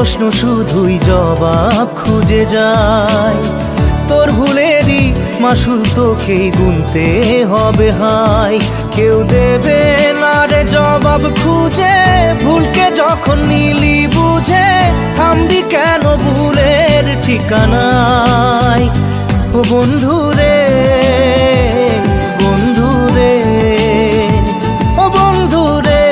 প্রশ্ন শুধুই জবাব খুঁজে যায়। তোর ভুলেরই মাসুল তোকেই গুনতে হবে হাই। কেউ দেবে না রে জবাব খুঁজে, ভুলকে যখন নিলি বুঝে থামবি কেন ভুলের ঠিকানায়। ও বন্ধু রে, বন্ধু রে, ও বন্ধু রে।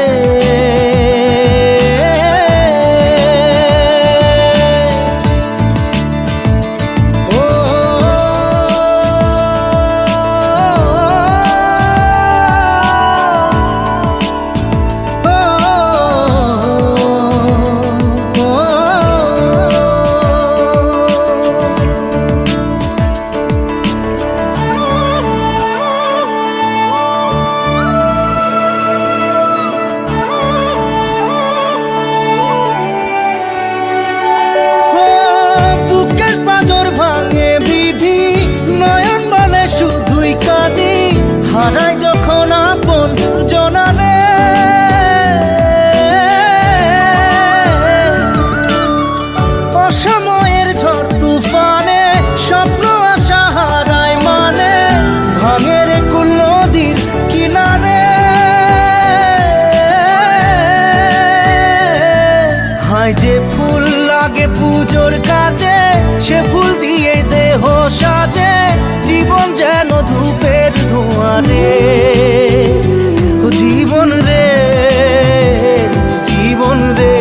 হারাই যখন আপন জনারে, অসময়ের ঝড় তুফানে স্বপ্ন আশা হারায় মানে, ভাঙের কুল নদীর কিনারে। হায় যে ফুল লাগে পুজোর কাজে, সে ফুল দিয়ে দেহ সাজে, জীবন যেন ধূপের ধোঁয়ারে। ও জীবন রে, জীবন রে,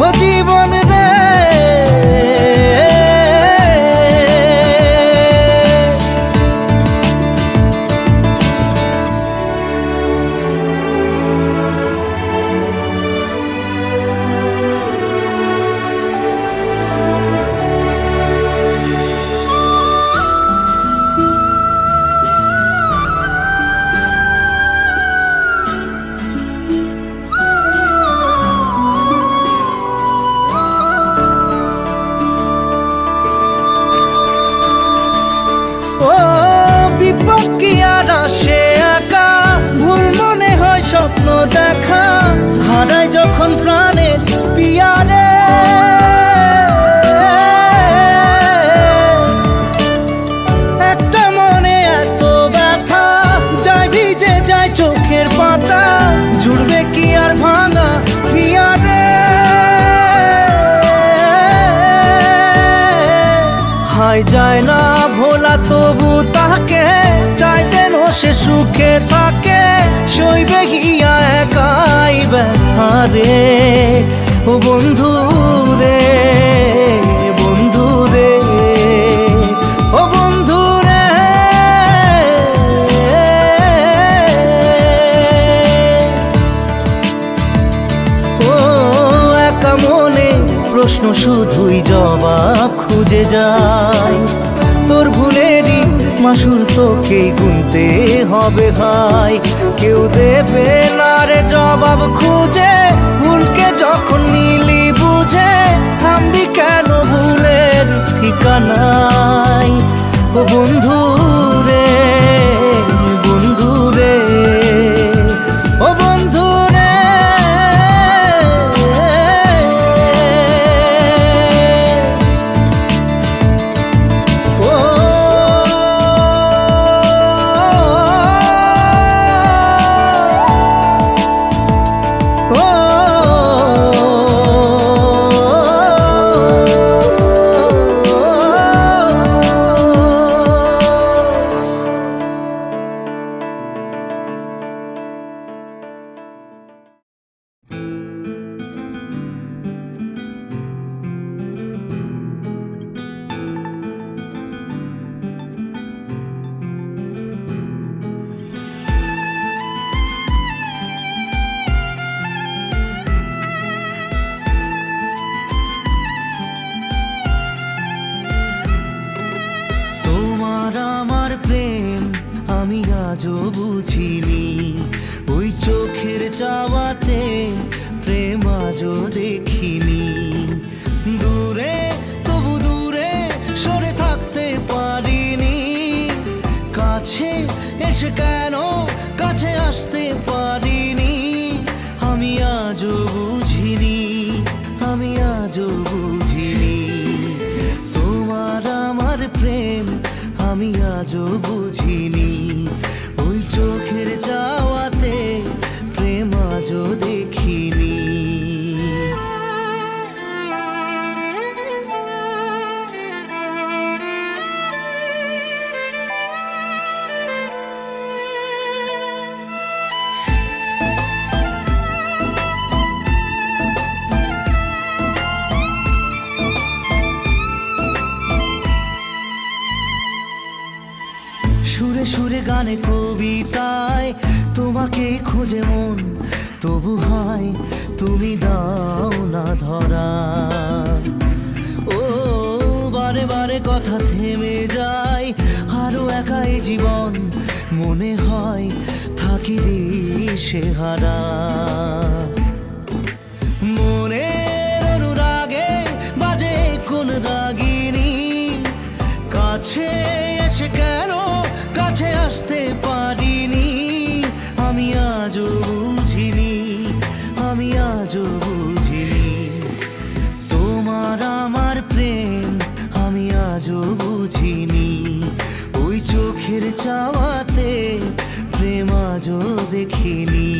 ও জীবন রে। ও বিপদ কি আর আসে একা, ভুল মনে হয় স্বপ্ন দেখা, হারাই যখন প্রাণের পিয়ারে। একটা মনে এত ব্যথা, যায় ভিজে যায় চোখের পাতা, জুড়বে কি আর ভাঙা হিয়ারে। হায় যায় না ভোলা তবু তাকে, চাই যেন সে সুখে থাকে, সইবে হিয়া একাই ব্যথা রে। ও বন্ধু রে, বন্ধু রে, ও বন্ধু রে। ও একা মনে প্রশ্ন শুধুই জবাব খুঁজে যায়। তোর ভুলেরই মাসুল তোকেই গুনতে হবে ভাই। কেউ দেবে না রে জবাব খুঁজে, ভুলকে যখন নিলি বুঝে থামবি কেন ভুলের ঠিকানায়। ও বন্ধু রে, বন্ধু রে, ও বন্ধু রে। আজও বুঝিনি, ওই চোখের চাওয়াতে প্রেম আজও দেখিনি। দূরে তবু দূরে সরে থাকতে পারিনি, কাছে এসে কেন কাছে আসতে পারিনি। আমি আজও বুঝিনি, আমি আজও বুঝিনি। ওই চোখের চাওয়াতে প্রেম আজও দেখিনি। সুরে সুরে গানে কবিতায় তোমাকে খোঁজে মন, তবু হায় তুমি দাও না ধরা। ও বারে বারে কথা থেমে যায়, আরো একাই জীবন মনে হয় থাকি দিশে হারা। মনের অনুরাগে বাজে কোন রাগিনী, কাছে এসে কেন কাছে আসতে পারিনি। আমি আজও বুঝিনি, আমি আজও বুঝিনি তোমার আমার প্রেম, আমি আজও বুঝিনি। ওই চোখের চাওয়াতে প্রেম আজও দেখিনি।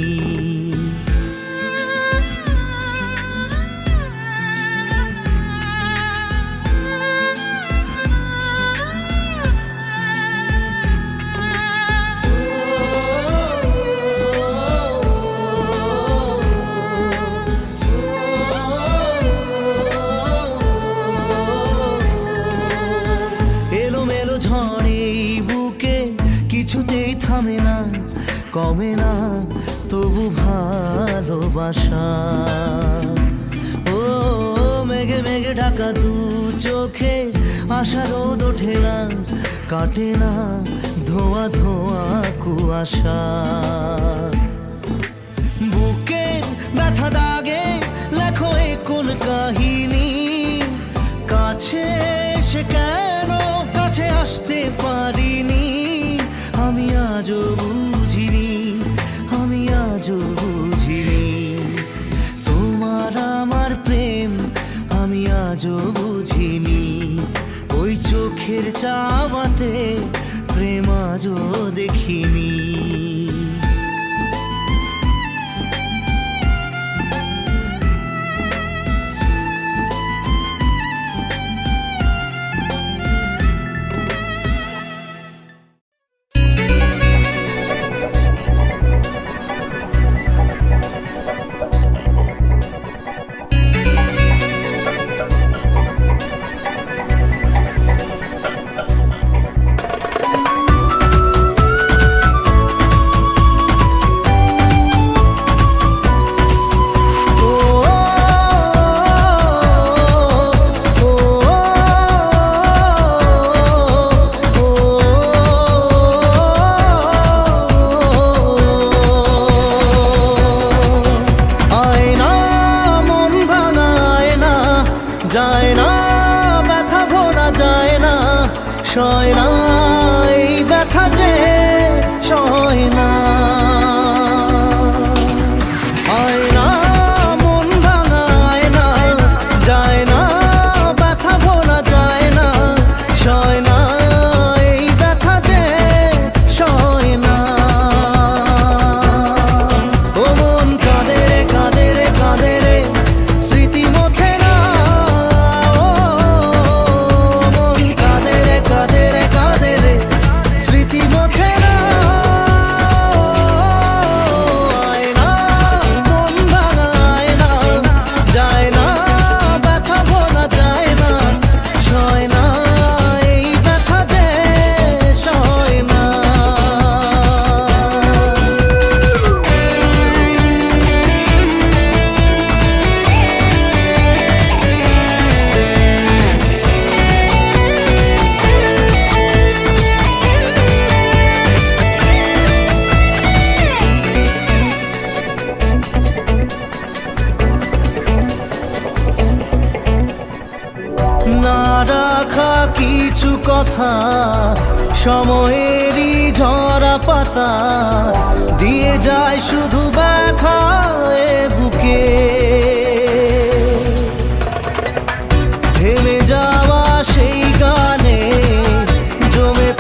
ঝড়ে বুকে কিছুতেই থামে না, কমে না তবু ভালোবাসা। ও মেঘে মেঘে ঢাকা দু চোখে আশা রোদ ওঠে না, কাটে না ধোয়া ধোয়া কুয়াশা। বুকে ব্যথা দাগে লেখো এ কোন কাহিনী, কাছে এসে কেন কাছে আসতে পারিনি। আমি আজও বুঝিনি, আমি আজও বুঝিনি তোমার আমার প্রেম, আমি আজও বুঝিনি। ওই চোখের চাওয়াতে প্রেম আজও দেখিনি। যায় না ব্যথা ভোলা যায় না, সয় না এই ব্যথা যে সয় না। আয়না মন ভাঙায় না, যায় না ব্যথা ভোলা যায় না, সয় না এই ব্যথা যে সয় না। ও মন কাঁদে রে কাঁদে রে কাঁদে রে, স্মৃতি মোছে না। না রাখা কিছু কথা সময়েরই ঝরা পাতা, দিয়ে যায় শুধু ব্যথা এ বুকে। থেমে যাওয়া সেই গানে জমে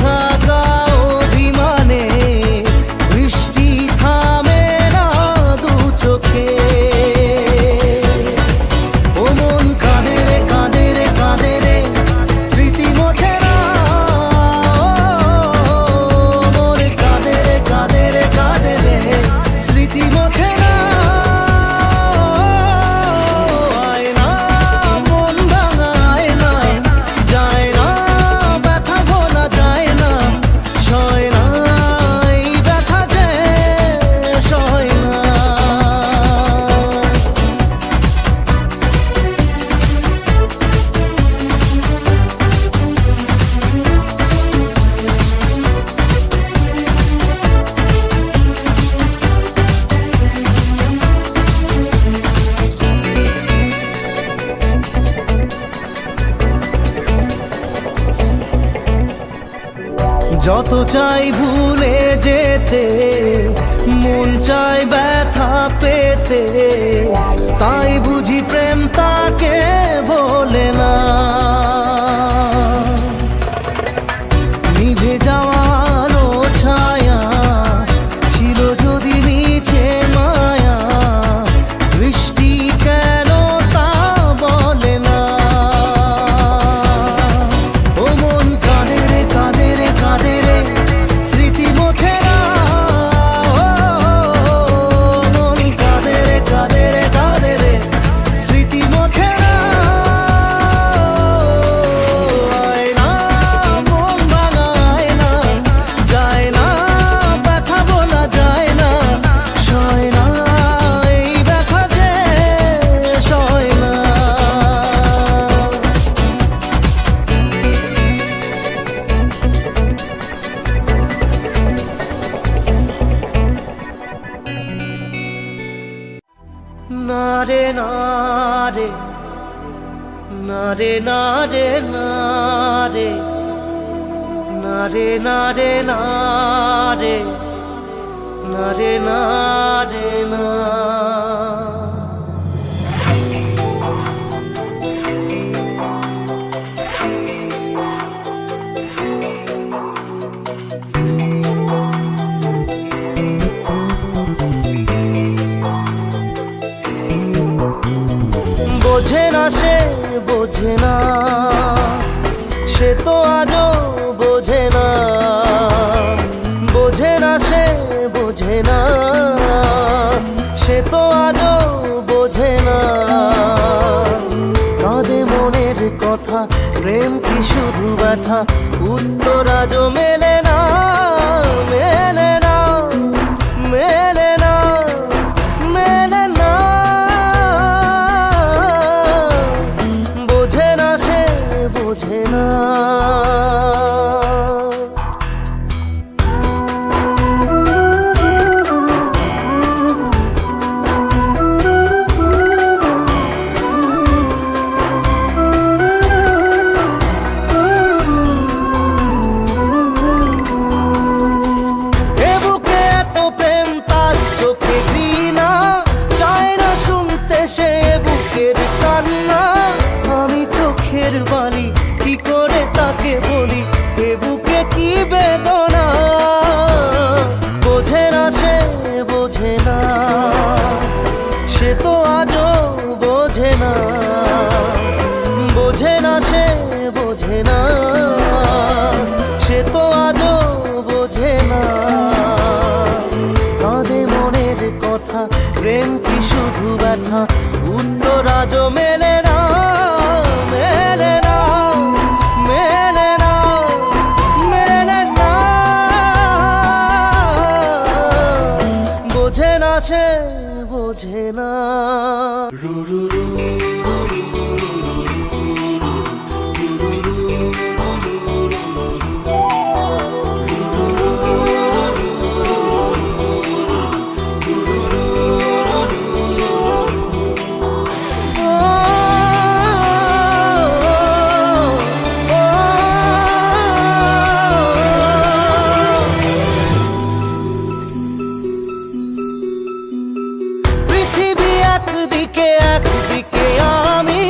কত চাই ভুলে যেতে, মন চায় ব্যথা পেতে, তাই বুঝি প্রেম তাকে বলে না। নিভে যাওয়া আলো ছায়া ছিল যদি নিচে মায়া, বৃষ্টি কেন তা বলে না। ও মন কাঁদে রে কাঁদে রে কাঁদে রে, স্মৃতি মোছে না। ও মন কাঁদে রে কাঁদে রে কাঁদে রে, স্মৃতি মোছে না। আয় না মন ভাঙায় না, যায় না ব্যথা বলা যায় না, সয় না এই ব্যথা যে সয় না। না রে না রে, না রে না রে না রে, না রে না রে না রে, না রে না রে না। বোঝে না সে বোঝে না, সে তো আজও বোঝে না। বোঝে না সে বোঝে না, সে তো আজও বোঝে না। কাঁদে মনের কথা, প্রেম কি শুধু ব্যথা, উত্তর আজও মেলে না, মেলে না, মেলে না, মেলে না। বোঝে না সে বোঝে না। এ বুকে এত প্রেম তার চোখে ঘৃণা, চায় না শুনতে সে বুকের কান্না। আমি চোখের বাণী কি করে তাকে বলি, এ বুকে কি বেদনা। বোঝে না সে বোঝে না, সে তো আজও বোঝে না। বোঝে না সে বোঝে না, সে তো আজও বোঝে না। কাঁদে মনের কথা, প্রেম কি শুধু ব্যথা, উত্তর আজও মেলে না, মেলে না, মেলে না, মেলে না। বোঝে না সে বোঝে না। পৃথিবী একদিকে একদিকে আমি,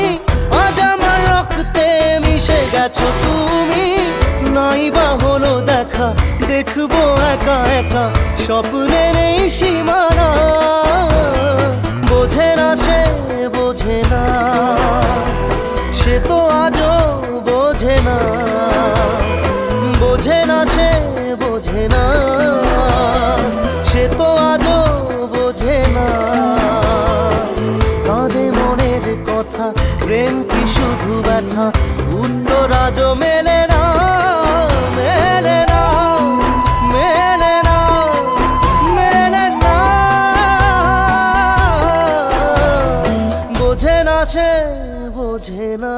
আজ আমার রক্তে মিশে গেছো তুমি। নাই বা হলো দেখা, দেখবো একা একা স্বপ্নের এই সীমানা। বোঝে না সে বোঝে না, সে তো আজও বোঝে না। বোঝে না সে বোঝে না, সে তো আজও বোঝে না। কাঁদে মনের কথা, প্রেম কি শুধু ব্যথা, উত্তর আজও মেলে না, মেলে না, মেলে না, মেলে না। বোঝে না সে বোঝে না।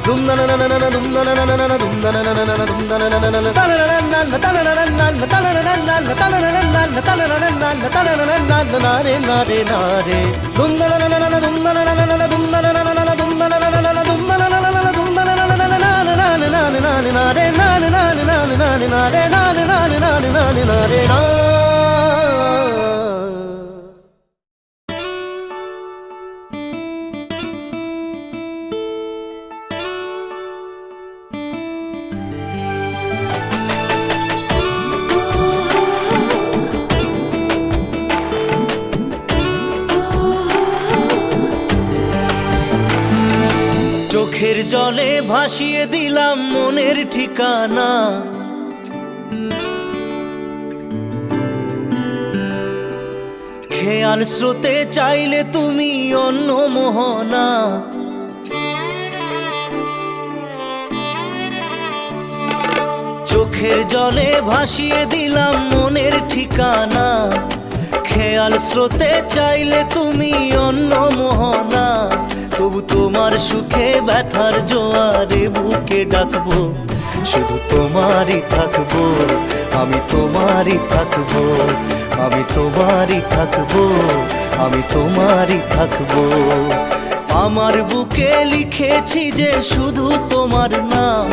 দুম চোখের জলে ভাসিয়ে দিলাম মনের ঠিকানা, খেয়াল স্রোতে চাইলে তুমি অন্য মোহনা। চোখের জলে ভাসিয়ে দিলাম মনের ঠিকানা, খেয়াল স্রোতে চাইলে তুমি অন্য মোহনা। তবু তোমার সুখে ব্যথার জোয়ারে বুকে ডাকবো, শুধু তোমারই থাকবো, আমি তোমারই থাকবো, আমি তোমারই থাকবো, আমি তোমারই থাকবো। আমার বুকে লিখেছি যে শুধু তোমার নাম,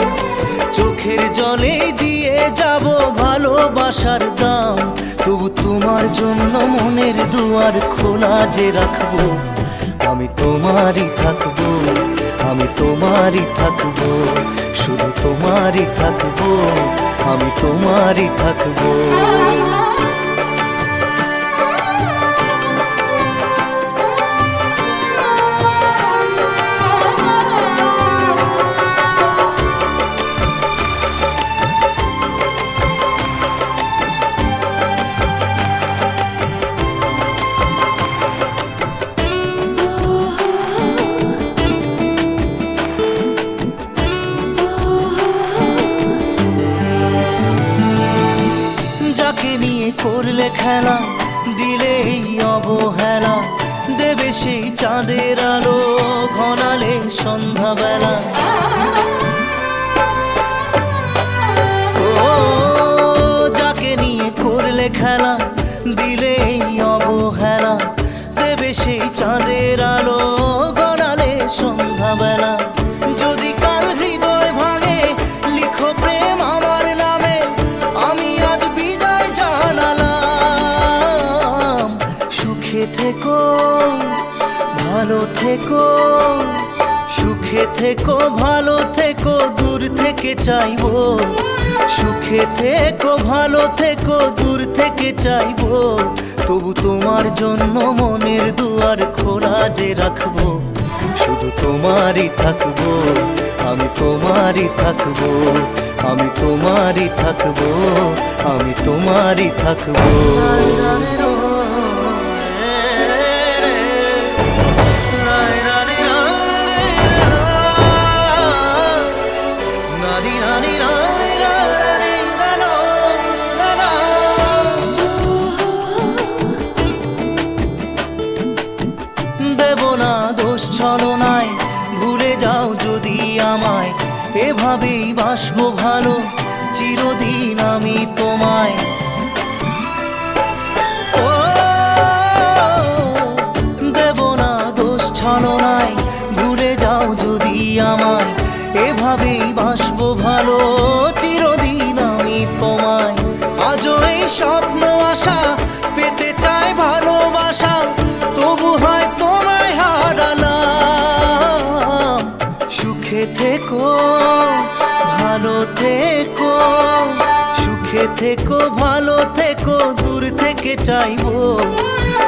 চোখের জলে দিয়ে যাব ভালোবাসার দাম। তবু তোমার জন্য মনের দুয়ার খোলা যে রাখবো, আমি তোমারই থাকবো, আমি তোমারই থাকবো, শুধু তোমারই থাকবো, আমি তোমারই থাকবো। করলে খেলা দিলে অবহেলা, দেবে সেই চাঁদের আলো ঘনালে সন্ধ্যাবেলা। ও যাকে নিয়ে করলে খেলা দিলে অবহেলা, দেবে সেই চাঁদের আলো ঘনালে সন্ধ্যাবেলা। যদি কাল হৃদয় ভাঙে লিখো প্রেম আমার নামে, আমি আজ বিদায় জানালাম। সুখে থেকো ভালো থেকো, সুখে থেকো ভালো থেকো, দূর থেকে চাইবো। সুখে থেকো ভালো থেকো, দূর থেকে চাইবো। তবু তোমার জন্য মনের দুয়ার খোলা যে রাখবো, শুধু তোমারই থাকবো, আমি তোমারই থাকবো, আমি তোমারই থাকবো, আমি তোমারই থাকবো। দেব না দোষ ছলনায়, ভুলে যাও যদি আমায়, এভাবেই বাসবো ভালো চিরদিন আমি তোমায়। ও দেব না দোষ ছলনায়, ভুলে যাও যদি আমায়, এভাবেই বাসবো ভালো চিরদিন আমি তোমায়। আজও এই স্বপ্ন আশা পেতে চাই ভালোবাসা, তবু হয় তোমায় হারালাম। সুখে থেকো ভালো থেকো, সুখে থেকো ভালো থেকো, দূর থেকে চাইবো।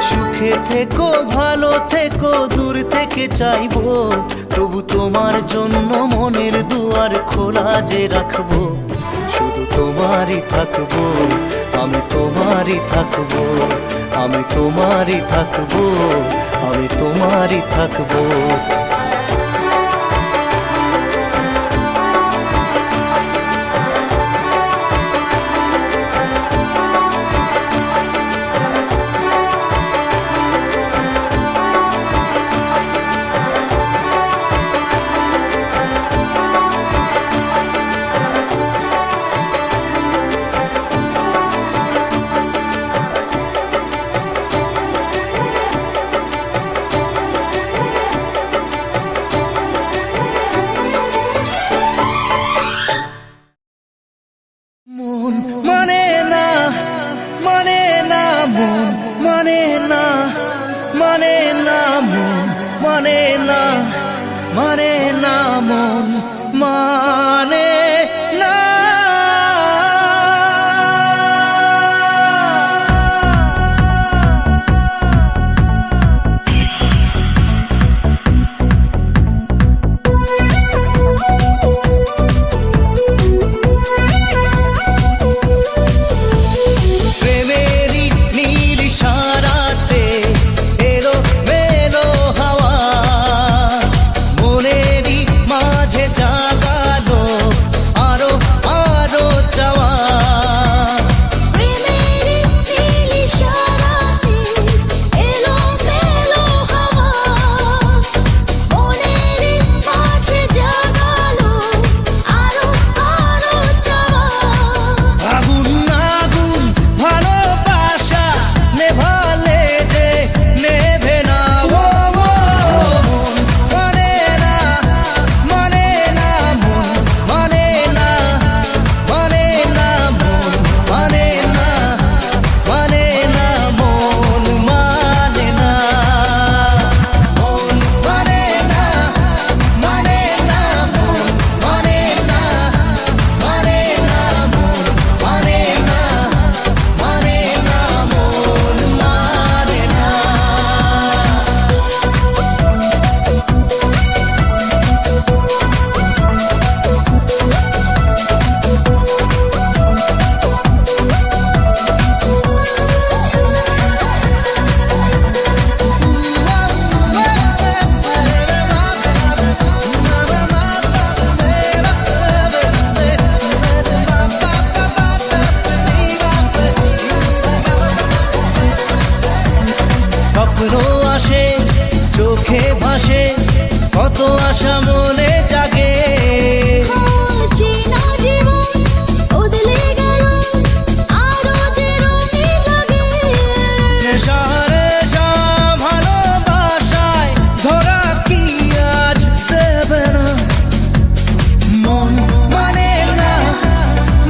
সুখে থেকো ভালো থেকো, দূর থেকে চাইবো। তবু তোমার জন্য মনের দুয়ার খোলা যে রাখবো, শুধু তোমারই থাকবো, আমি তোমারই থাকবো, আমি তোমারই থাকবো, আমি তোমারই থাকবো। মন মানে না, মানে না মন মানে না, মানে না মন মানে না। চোখে ভাসে কত আশা মনে জাগে, চেনা জীবন বদলে গেল আরো যে রঙিন লাগে। নেশা নেশা ভালোবাসায় ধরা কি আজ দেবে না। মন মানে না,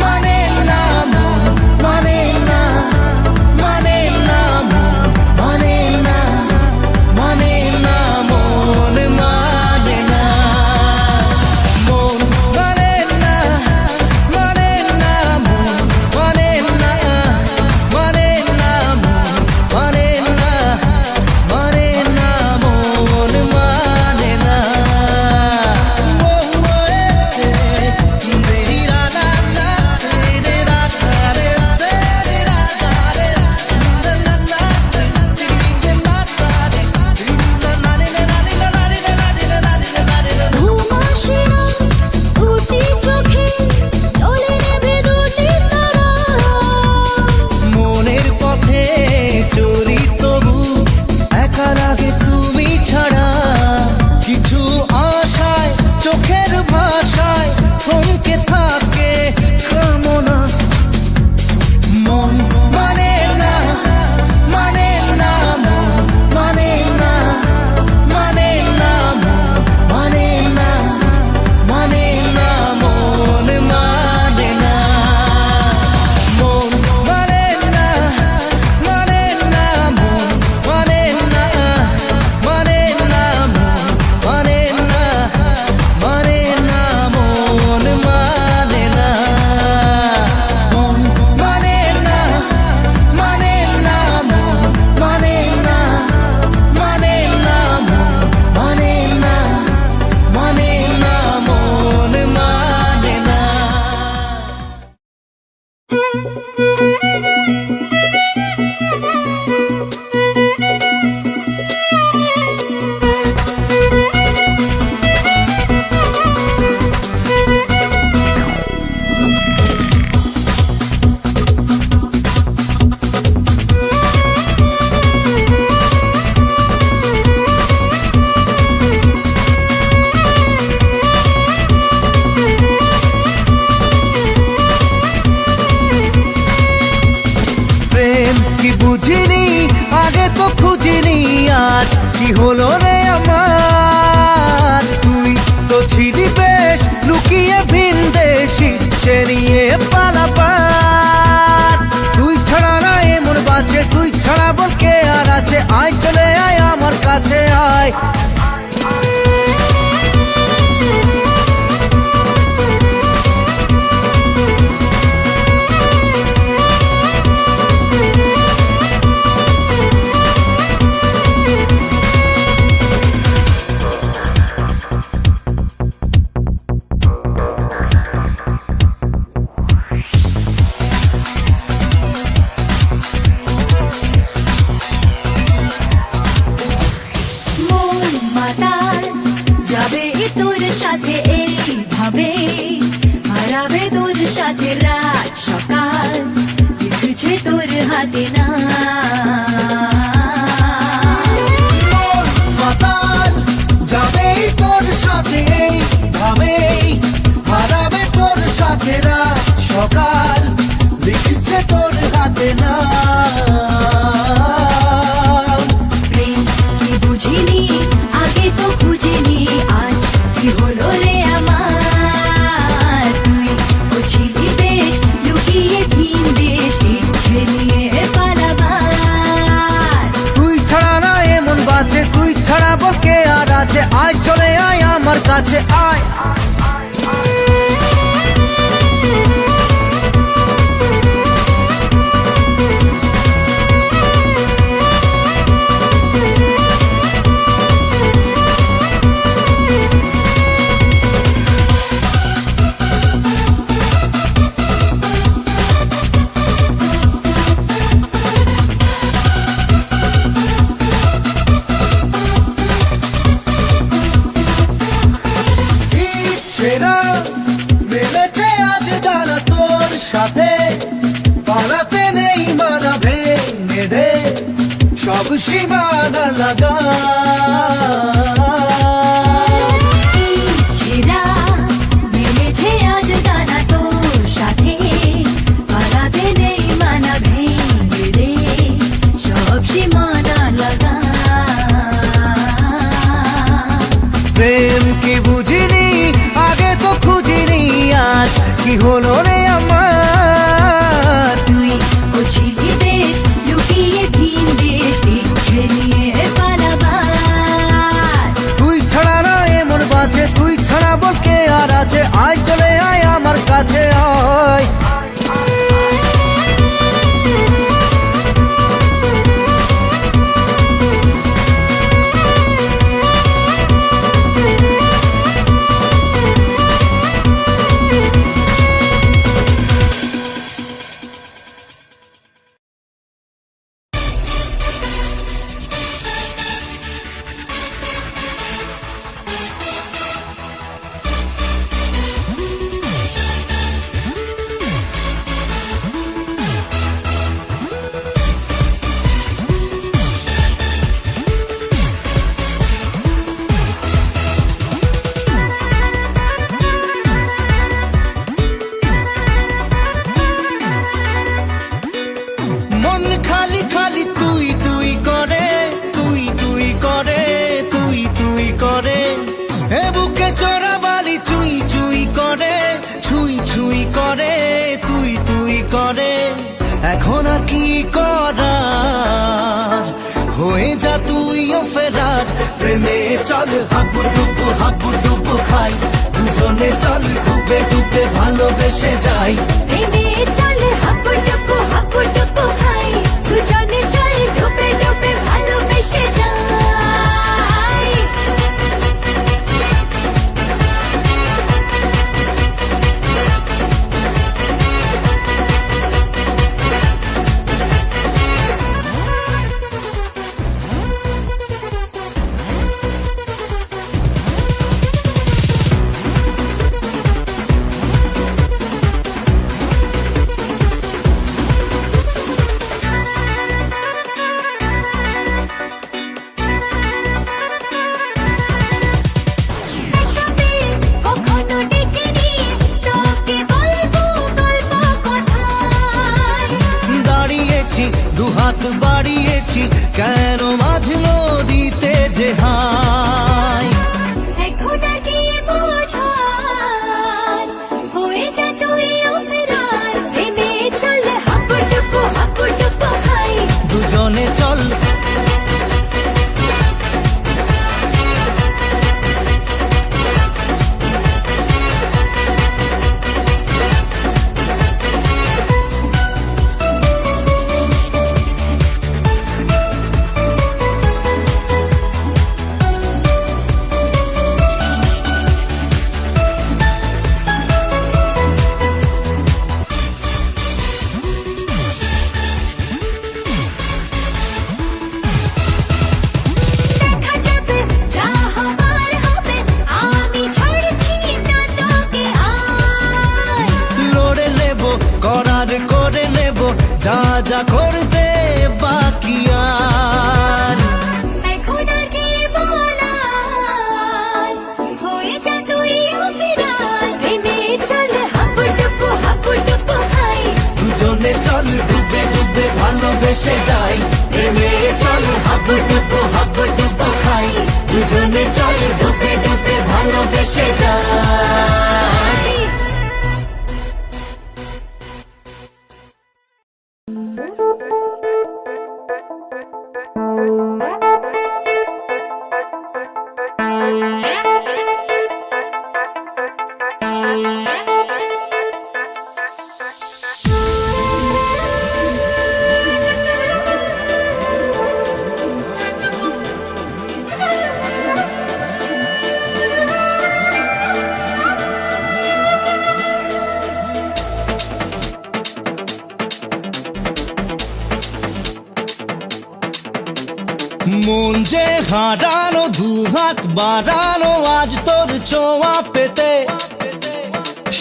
মানে না মন মানে না, মানে না মন মানে না, মানে না মন মানে না। মন মানে না, মানে না মন মানে না, মানে না মন মানে না, মানে না মন মানে না। ঘুম আসে না দুটি চোখে, চলে নেবে দুটি তারা। মনের পথে চলি তবু একা লাগে তুমি ছাড়া। কিছু আশায় চোখের ভাষায় থমকে থাকে কামনা। মন মানে না, মানে না মন মানে না, মানে না মন মানে না, মানে না মন মানে না। মন মানে না, মানে না মন মানে না, মানে না মন মানে না, মানে না মন মানে না। মন মানে না, মানে না মন মানে না, মানে না মন মানে না, মানে না মন মানে না। প্রেম কি বুঝিনি আগে তো খুঁজিনি, আজ কি হলো রে আমার। তুই তো ছিলি বেশ লুকিয়ে ভিনদেশি, সে নিয়ে পালাপার। তুই ছাড়া না এমন বাজে, তুই কাছে আয়। সেরা মেলেছে আজ দানা তোর সাথে, পালাতে নেই মানা, ভেঙে দে সব সীমানা লাগা। ছেঁড়া মেলেছে আজ দানা তোর সাথে, পালাতে নেই মানা, ভেঙে দে সব সীমানা লাগা। প্রেম কি বুঝিনি আগে তো খুঁজিনি, আজ কি হলো রে আমার। তুই বুঝিলি দেশ লুকিয়ে ভিন দেশ, ইচ্ছে নিয়ে পালাবার। তুই ছাড়া না এমন বাজে, তুই ছাড়া বলকে আর আছে, আয় চলে আয় আমার কাছে আয়। মন খালি খালি তুই তুই করে, তুই তুই করে, তুই তুই করে, এ বুকে চোরা বালি চুই চুই করে, ছুই ছুই করে, তুই তুই করে। এখন আর কি করার, হয়ে যা তুইও ফেরার। প্রেমে চল হাবু ডুবু খাই, দুজনে চল ডুবে ডুবে ভালোবেসে যাই। প্রেমে চল হাবু ডুবু খাই, দুজনে চল ডুবে ডুবে ভালোবেসে যাই। কখনো ডেকেনি তোকে বলবো গল্প কথায়। দাঁড়িয়েছি দুহাত বাড়িয়েছি, কেন মাঝ নদীতে যে হাই। এখন আর কি বোঝার, হয়ে যা তুইও ফেরার। প্রেমে চল হাবু ডুবু খাই, দুজনে চল দেখা যাবে যা হবার হবে, আমি ছাড়ছি না তোকে আয়। লড়ে নেব করার করে নেব, যা যা করতে বাকি আর। এখন আর কি বলার, হয়ে যা তুইও ফেরার। প্রেমে চল হাবু ডুবু খাই, দুজনে চল ডুবে ডুবে ভালোবেসে যাই। প্রেমে চল হাবু ডুবু খাই, দুজনে চল ডুবে ডুবে ভালোবেসে যাই। মন যে হারানো, দুহাত বাড়ানো আজ তোর ছোঁয়া পেতে,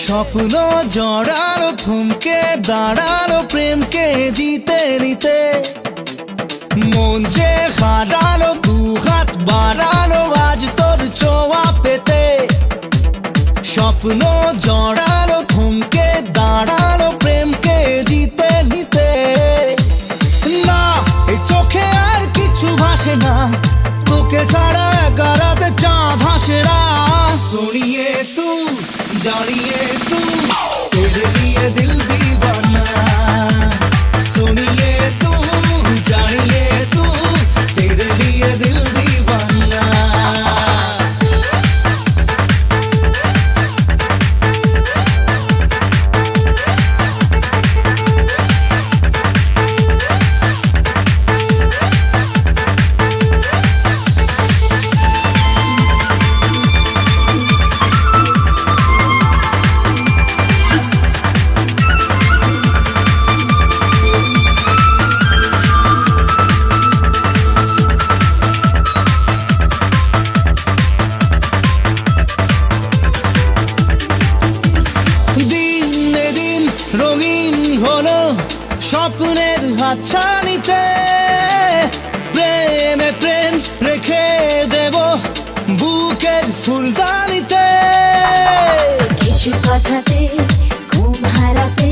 স্বপ্ন জড়ানো, থমকে দাঁড়ানো প্রেমকে জিতে নিতে। মন যে হারানো, দুহাত বাড়ানো আজ তোর ছোঁয়া পেতে, স্বপ্ন জড়ানো, থমকে দাঁড়ানো প্রেমকে জিতে নিতে। না, এই চোখে আর কিছু ভাসে না, তোকে ছাড়া একা রাতে চাঁদ হাসে না। सुनिए तू जानिए तू तेरे लिए दिल दीवाना, सुनिए तू जानिए तू तेरे लिए दिल दीवाना। রঙিন হলো স্বপ্নের হাতছানিতে, প্রেমে প্রেম রেখে দেব বুকের ফুলদানিতে। কিছু কথাতে ঘুম হারাতে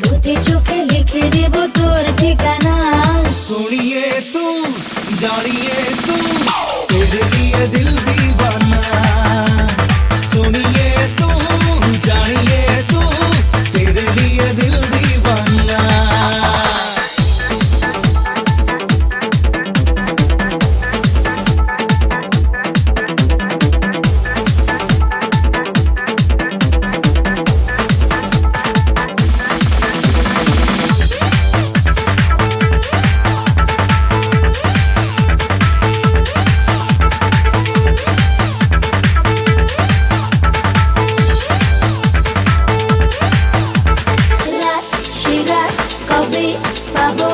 দুটি চোখে লিখে দেব তোর ঠিকানা। सुनिए तू जानिए तू तेरे लिए दिल दीवाना, सुनिए तू जानिए तू तेरे लिए दिल दीवाना। পাবো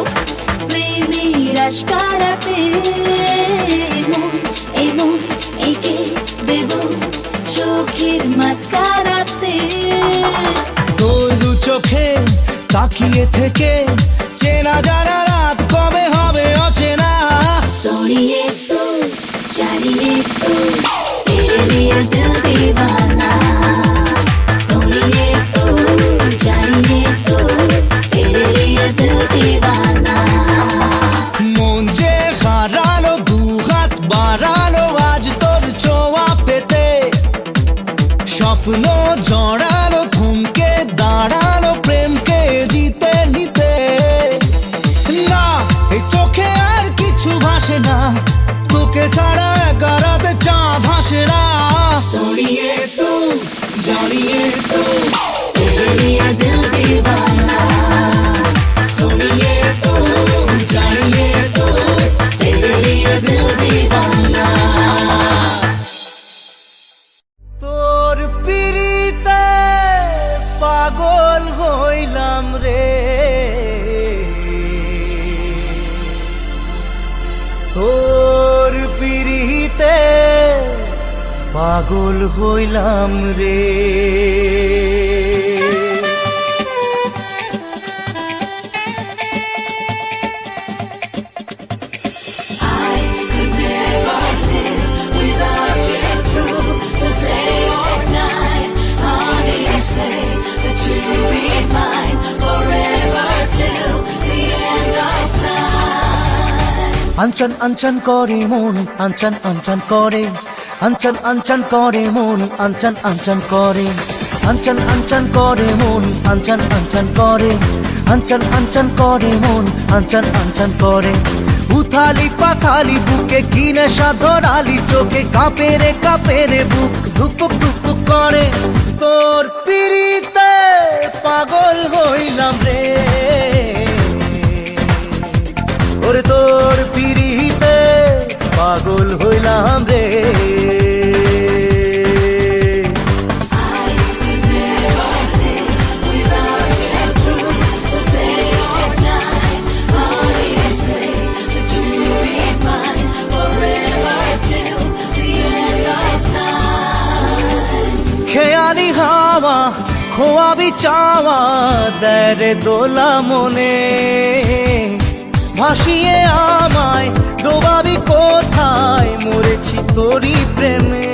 প্রেমের আশকারাতে, মন এমন এঁকে দেব চোখের মাস্কারাতে। তোর দু চোখে তাকিয়ে থেকে চেনা জানা রাত কবে হবে অচেনা। सोनिए तू जानिए तू तेरे लिए दिल दीवाना, सोनिए तू जानिए तू तेरे लिए दिल दीवाना। মন যে হারানো, দুহাত বাড়ানো আজ তোর ছোঁয়া পেতে, স্বপ্ন জড়ানো, থমকে দাঁড়ানো প্রেমকে জিতে নিতে। না, এই চোখে আর কিছু ভাসে না, তোকে ছাড়া একা রাতে চাঁদ হাসে না। सुनिए तू जानिए तू तेरे लिए दिल दीवाना, सुनिए तू जानिए तू तेरे लिए दिल दीवाना। তোর পিরিতে পাগল হইলাম রে, তোর পিরিতে পাগল হইলাম রে। আনচান আনচান করে মন, আনচান আনচান করে, আনচান আনচান করে মন, আনচান আনচান করে, আনচান আনচান করে মন, আনচান আনচান করে, আনচান আনচান করে মন, আনচান আনচান করে। উথালি পাথালি বুকে কি নেশা ধরালি চোখে, কাঁপে রে বুক ধুকপুক ধুকপুক করে। তোর পিরিতে পাগল হইলাম রে, ওরে তোর পিরিতে পাগল হইলাম রে। Mine. খোয়াবি চাওয়া দেরে দোলা মনে, ভাসিয়ে আমায় ডোবাবি কোথায়, মরেছি তোরই প্রেমে।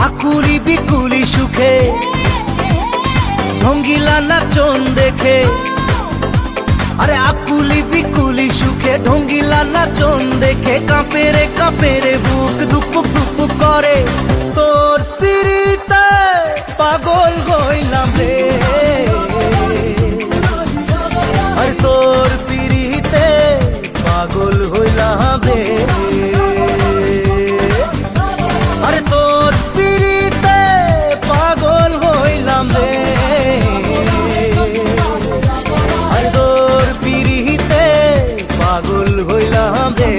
আকুলি বিকুলি সুখে ঢঙ্গিলা নাচন দেখে, আরে আকুলি বিকুলি সুখে ঢঙ্গিলা নাচন দেখে, কাঁপে রে বুক দুপুক দুপুক করে, তোর পিড়িতে পাগল হইলাম রে, আর তোর পিড়িতে পাগল হইলাম রে, আরে তোর পিড়িতে পাগল হইলাম রে, আরে তোর পিড়িতে পাগল হইলাম রে।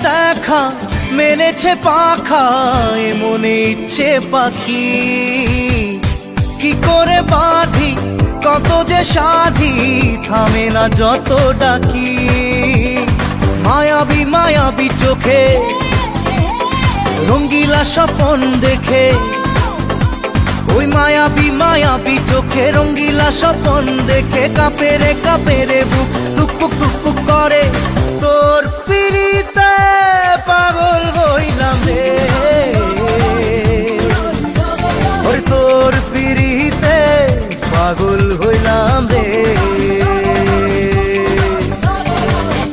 দেখা মেনেছে পাখা এ মনে ইচ্ছে পাখি, কি করে বাঁধি কত যে সাধি, থামে না যত ডাকি, মায়াবী মায়াবী চোখে রঙ্গিলা স্বপন দেখে, ওই মায়াবী মায়াবী চোখে রঙ্গিলা স্বপন দেখে, কাঁপে রে বুক টুকপুক টুকপুক করে, তোর পিড়িতে পাগল হইলাম রে, ওই তোর পিড়িতে পাগল হইলাম রে,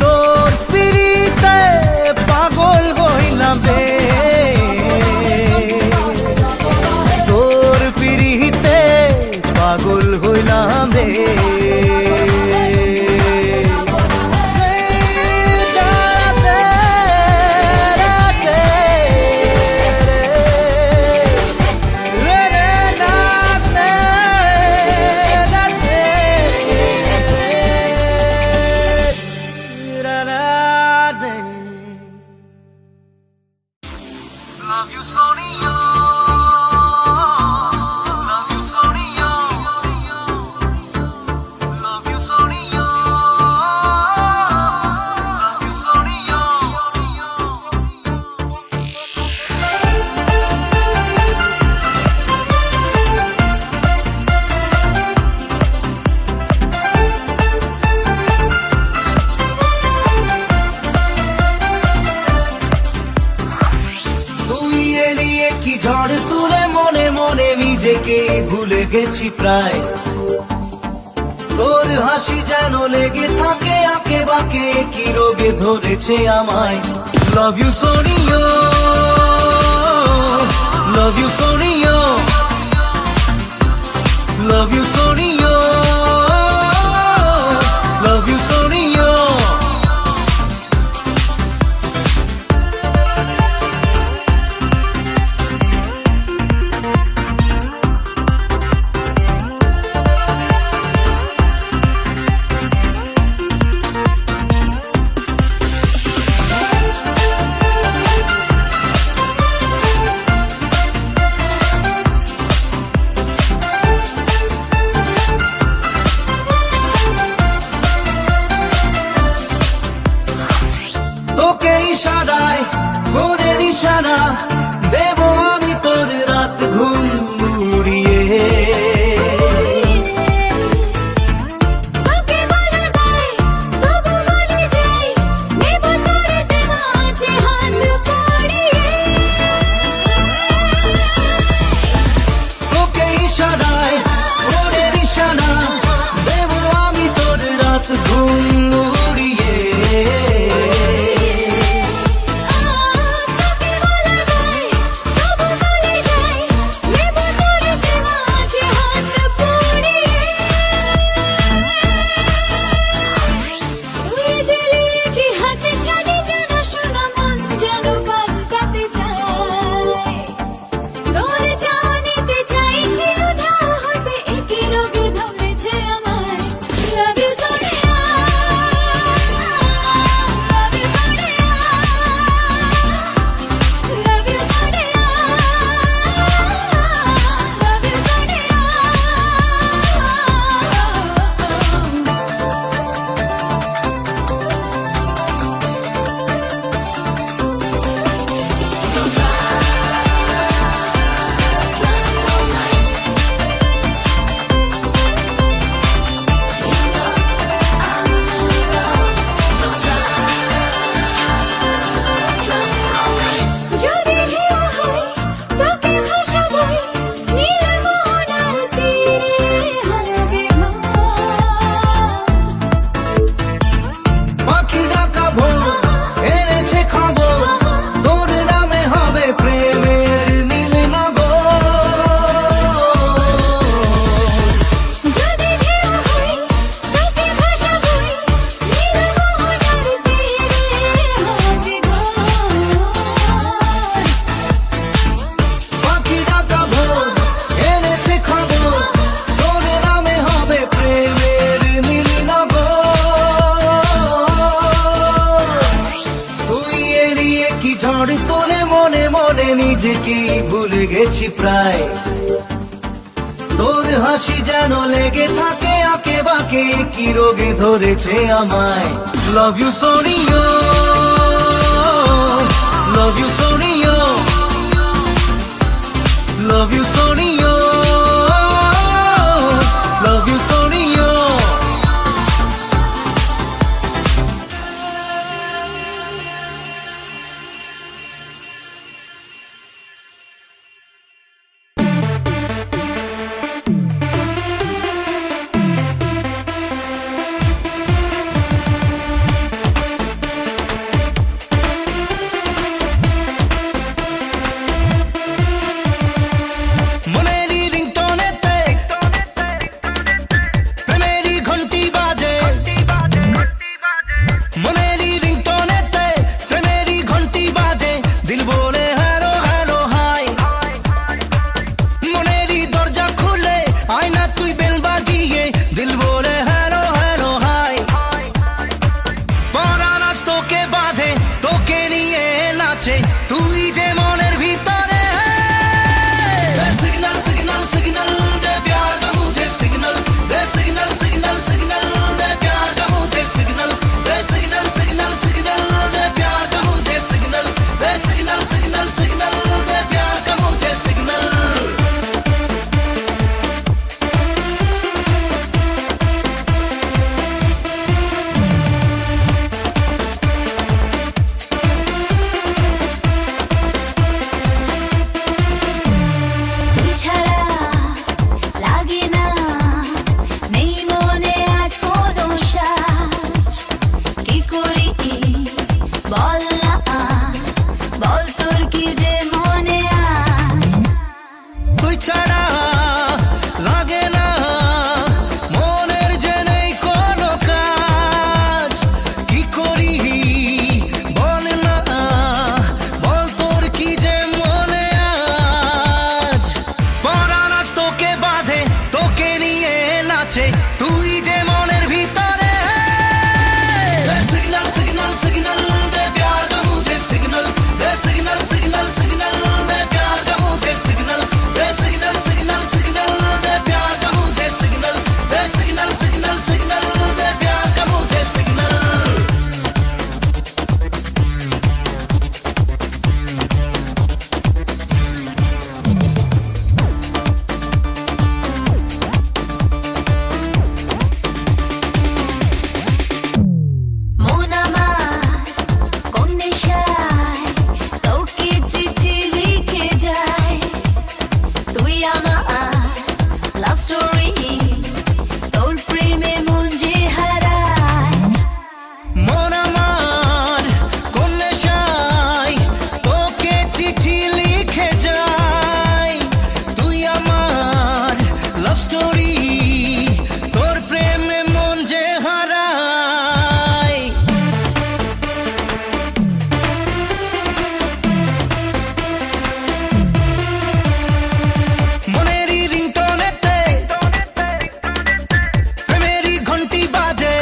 তোর পিড়িতে পাগল হইলাম রে, তোর পিড়িতে পাগল হইলাম রে। Love you, Sonia. Love you, Sonia. Love you, Sonia. Love you, Sonia. কি ঝড় তুলে মনে মনে নিজেকে ভুলে গেছি প্রায়, তোর হাসি যেন লেগে থাকে আঁকে বাঁকে, কি রোগে ধরেছে আমায়। Love you Sonia, love you Sonia, love you Sonia, love you Sonia. গেছি প্রায়। তোর হাসি যেন লেগে থাকে আঁকে বাঁকে, কি রোগে ধরেছে আমায়। Love you Sonio, love you Sonio, love you Sonio, love you Sonio. মনেরই রিংটোনেতে প্রেমেরই ঘন্টি বাজে, মনেরই রিংটোনেতে প্রেমেরই ঘন্টি বাজে, দিল বলে হ্যালো হ্যালো হাই। মনেরই দরজা খুলে আয়না তুই বেল বাজিয়ে, দিল বলে হ্যালো হ্যালো হাই। পরাণ আজ তোকে বাঁধে, তোকে নিয়ে নাচে, তুই যে মনের ভিতরে। सिग्नल सिग्नल सिग्नल दे प्यार का मुझे सिग्नल दे, सिग्नल सिग्नल सिग्नल दे प्यार का मुझे सिग्नल दे, सिग्नल सिग्नल सिग्नल दे प्यार का मुझे सिग्नल दे, सिग्नल सिग्नल सिग्नल दे प्यार का मुझे सिग्नल। তুই ছাড়া লাগে না, নেই মনে আজ কোনো সাজ। কি করি বল না, বল তোর কি যে মনে আজ। তুই ছাড়া লাগে না, মনের যে নেই কোনো কাজ। কি করি বল না, বল তোর কি যে মনে আজ। পরাণ আজ তোকে বাঁধে, তোকে নিয়ে নাচে, তুই যে মনের ভিতরে। सिग्नल सिग्नल सिग्नल दे प्यार का मुझे सिग्नल दे, सिग्नल सिग्नल सिग्नल दे प्यार का मुझे सिग्नल दे, सिग्नल सिग्नल सिग्नल दे प्यार का मुझे सिग्नल दे, सिग्नल सिग्नल सिग्नल दे प्यार का मुझे सिग्नल। মন আমার কোন নেশায় তোকে চিঠি লিখে যায়, তুই আমার লাভ স্টোরি, তোর প্রেমে মন যে হারায়। মন আমার কোন নেশায় তোকে চিঠি লিখে যায়, তুই আমার লাভ স্টোরি, তোর প্রেমে মন যে হারায়। মনেরই রিংটোনেতে প্রেমেরই ঘন্টি বাজে,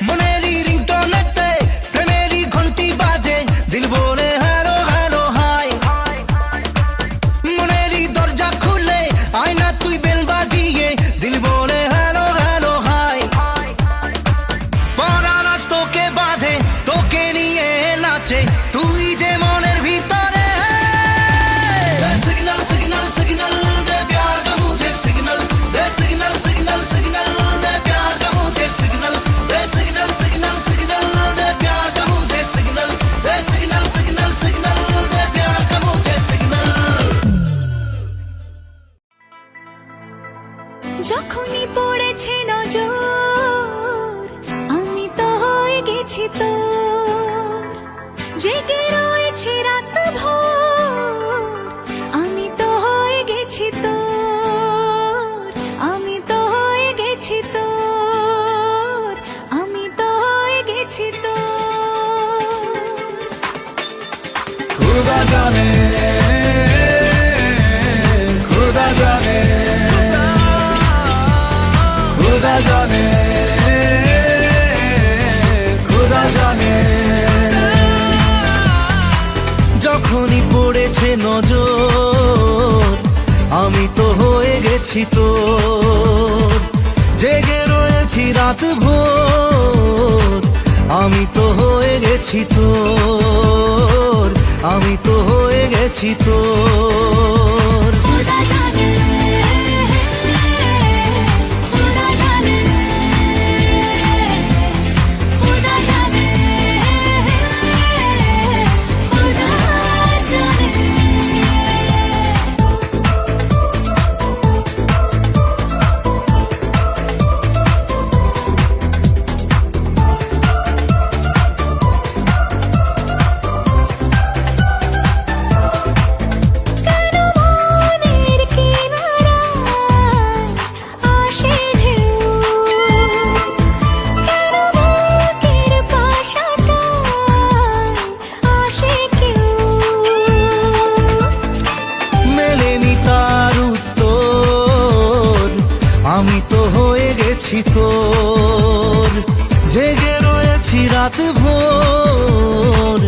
মনেরই রিংটোনেতে প্রেমেরই ঘন্টি বাজে, দিল বলে হ্যালো হ্যালো হাই। মনেরই দরজা খুলে আয়না তুই বেল বাজিয়ে, দিল বলে হ্যালো হ্যালো হাই। পরাণ আজ তোকে বাঁধে, তোকে নিয়ে নাচে, তুই যে মনের ভিতরে। सिग्नल सिग्नल सिग्नल दे प्यार का मुझे सिग्नल दे, सिग्नल सिग्नल सिग्नल दे प्यार का मुझे सिग्नल दे, सिग्नल सिग्नल सिग्नल दे प्यार का मुझे सिग्नल दे, सिग्नल सिग्नल सिग्नल दे प्यार का मुझे सिग्नल। যখনই পড়েছে নজর, আমি তো হয়ে গেছি তোর। জেগে রয়েছে রাত ভোর, আমি তো হয়ে গেছি তোর, আমি তো হয়ে গেছি তোর, আমি তো হয়ে গেছি তোর। खुदा जाने, खुदा जाने, खुदा जाने, খুদা জানে। যখনই পড়েছে গেছি তোর, জেগে রয়েছি রাত ভোর, আমি তো হয়ে গেছি তোর, আমি তো হয়ে গেছি তোর। खुदा जाने खुदा जाने खुदा जाने खुदा जाने মনের কিনারায় আসে ঢেউ, কেন বুকের পাশাটায় আসে কেউ। মেলেনি তার উত্তর, আমি তো হয়ে গেছি তোর, জেগে রয়েছি রাত ভোর,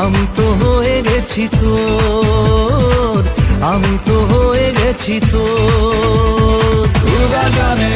আমি তো হয়ে গেছি তোর, আমি তো হয়ে গেছি তোর। खुदा जाने